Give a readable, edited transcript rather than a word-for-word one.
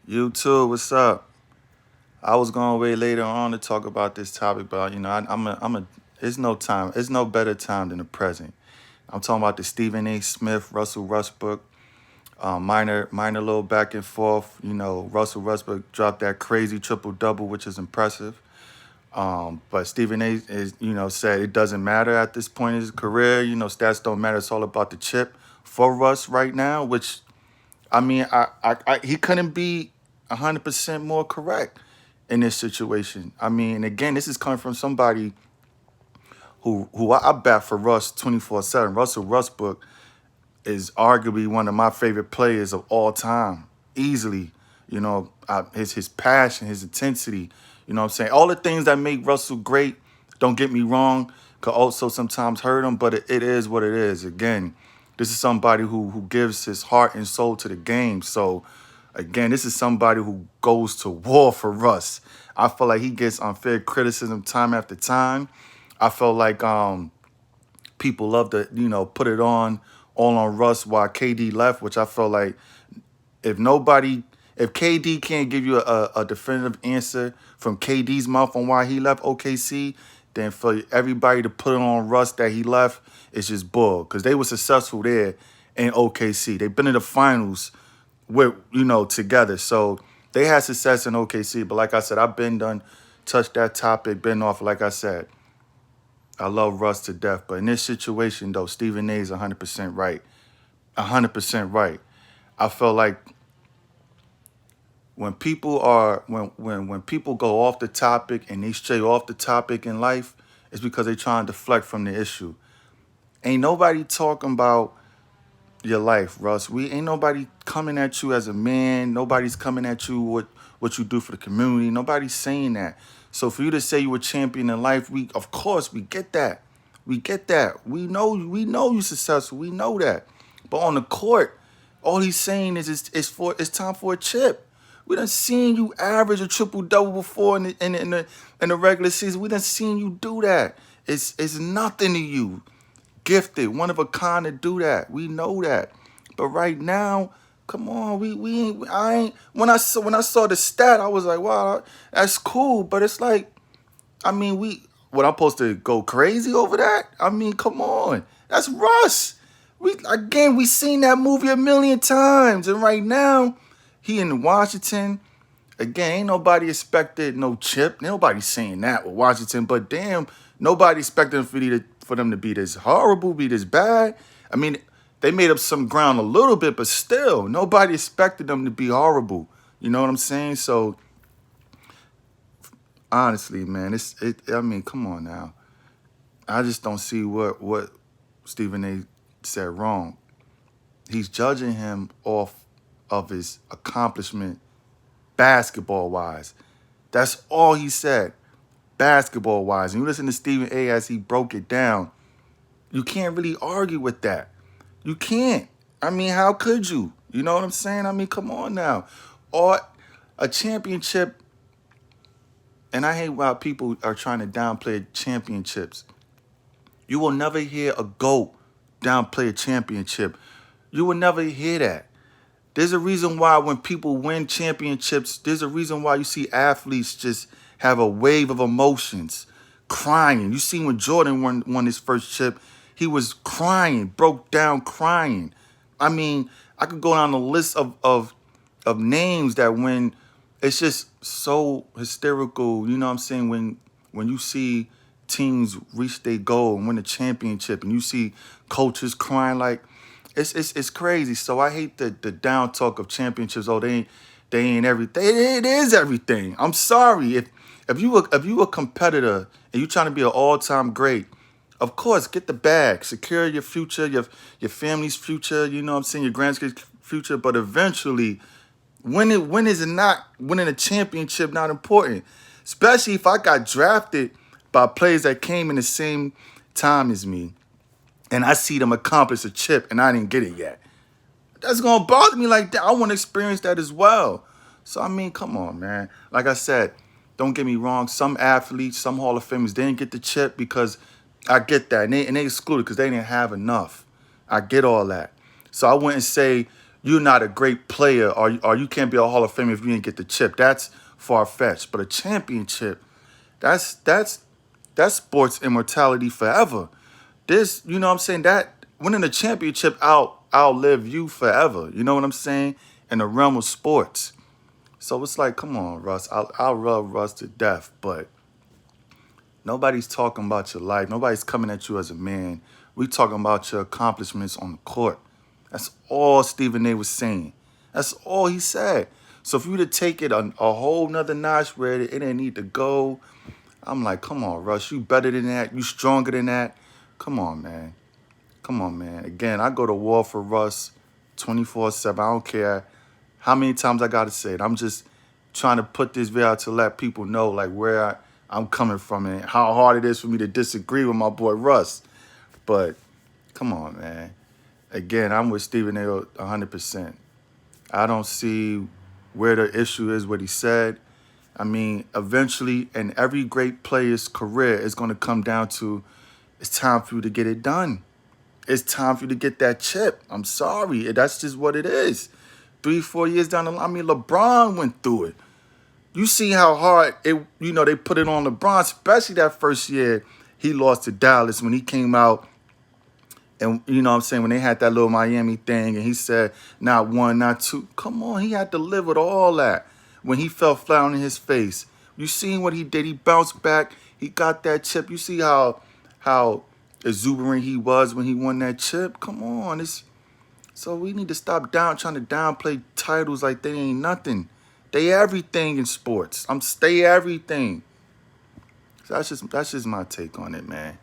You too. What's up? I was going to wait later on to talk about this topic, but I'm a. It's no time. It's no better time than the present. I'm talking about the Stephen A. Smith, Russell Westbrook, minor little back and forth. Russell Westbrook dropped that crazy triple double, which is impressive. But Stephen A. is, said it doesn't matter at this point in his career. Stats don't matter. It's all about the chip for Russ right now, which he couldn't be 100% more correct in this situation. Again, this is coming from somebody who I bat for Russ 24/7. Russell Westbrook is arguably one of my favorite players of all time, easily. His passion, his intensity. You know what I'm saying? All the things that make Russell great. Don't get me wrong, could also sometimes hurt him, but it is what it is. Again, this is somebody who gives his heart and soul to the game. So, again, this is somebody who goes to war for Russ. I feel like he gets unfair criticism time after time. I felt like people love to, put it on all on Russ while KD left, which I felt like if nobody, if KD can't give you a definitive answer from KD's mouth on why he left OKC, then for everybody to put it on Russ that he left is just bull. Because they were successful there in OKC. They've been in the finals with, together. So they had success in OKC. But like I said, I've been done, touched that topic, been off. Like I said, I love Russ to death. But in this situation, though, Stephen A is 100% right. 100% right. I felt like when people are when people go off the topic and they stray off the topic in life, it's because they're trying to deflect from the issue. Ain't nobody talking about your life, Russ. We ain't nobody coming at you as a man. Nobody's coming at you what you do for the community. Nobody's saying that. So for you to say you were champion in life, we of course we get that. We get that. We know you successful. We know that. But on the court, all he's saying is it's time for a chip. We done seen you average a triple double before in the regular season. We done seen you do that. It's nothing to you. Gifted, one of a kind to do that. We know that. But right now, come on, we ain't. I ain't. When I saw the stat, I was like, wow, that's cool. But it's like, what I'm supposed to go crazy over that? Come on, that's Russ. We seen that movie a million times, and right now, he in Washington. Again, ain't nobody expected no chip. Nobody saying that with Washington, but damn, nobody expected for them to be this horrible, be this bad. They made up some ground a little bit, but still, nobody expected them to be horrible. You know what I'm saying? So honestly, man, come on now. I just don't see what Stephen A said wrong. He's judging him off of his accomplishment basketball wise. That's all he said, basketball wise. And you listen to Stephen A as he broke it down, you can't really argue with that. You can't. How could you? You know what I'm saying? Come on now. Or a championship, and I hate why people are trying to downplay championships. You will never hear a GOAT downplay a championship. You will never hear that. There's a reason why when people win championships, there's a reason why you see athletes just have a wave of emotions, crying. You see when Jordan won his first chip, he was crying, broke down crying. I could go down the list of names that when it's just so hysterical, you know what I'm saying, when you see teams reach their goal and win a championship and you see coaches crying like it's crazy. So I hate the down talk of championships. Oh, they ain't everything. It is everything. I'm sorry. If you a competitor and you trying to be an all-time great, of course, get the bag. Secure your future, your family's future, you know what I'm saying, your grandkids' future. But eventually, when is it not winning a championship not important? Especially if I got drafted by players that came in the same time as me and I see them accomplish a chip and I didn't get it yet. That's gonna bother me like that. I want to experience that as well. So come on, man. Like I said, don't get me wrong. Some athletes, some Hall of Famers didn't get the chip because I get that, and they excluded because they didn't have enough. I get all that. So I wouldn't say you're not a great player, or you can't be a Hall of Famer if you didn't get the chip. That's far-fetched. But a championship, that's sports immortality forever. This, you know what I'm saying? That winning a championship outlive you forever. You know what I'm saying? In the realm of sports. So it's like, come on, Russ. I'll love Russ to death, but nobody's talking about your life. Nobody's coming at you as a man. We talking about your accomplishments on the court. That's all StephenA was saying. That's all he said. So for you to take it a whole nother notch where it didn't need to go, I'm like, come on, Russ. You better than that. You stronger than that. Come on, man. Come on, man. Again, I go to war for Russ 24/7. I don't care how many times I got to say it. I'm just trying to put this video out to let people know like where I'm coming from and how hard it is for me to disagree with my boy Russ. But come on, man. Again, I'm with StephenA 100%. I don't see where the issue is, what he said. I mean, eventually, in every great player's career, it's going to come down to it's time for you to get it done. It's time for you to get that chip. I'm sorry. That's just what it is. 3-4 years down the line, I mean, LeBron went through it. You see how hard they put it on LeBron, especially that first year he lost to Dallas when he came out. And you know what I'm saying, when they had that little Miami thing and he said, not one, not two. Come on, he had to live with all that. When he fell flat on his face, you seen what he did. He bounced back. He got that chip. You see how exuberant he was when he won that chip? Come on. So we need to stop trying to downplay titles like they ain't nothing. They everything in sports. They everything. So that's just my take on it, man.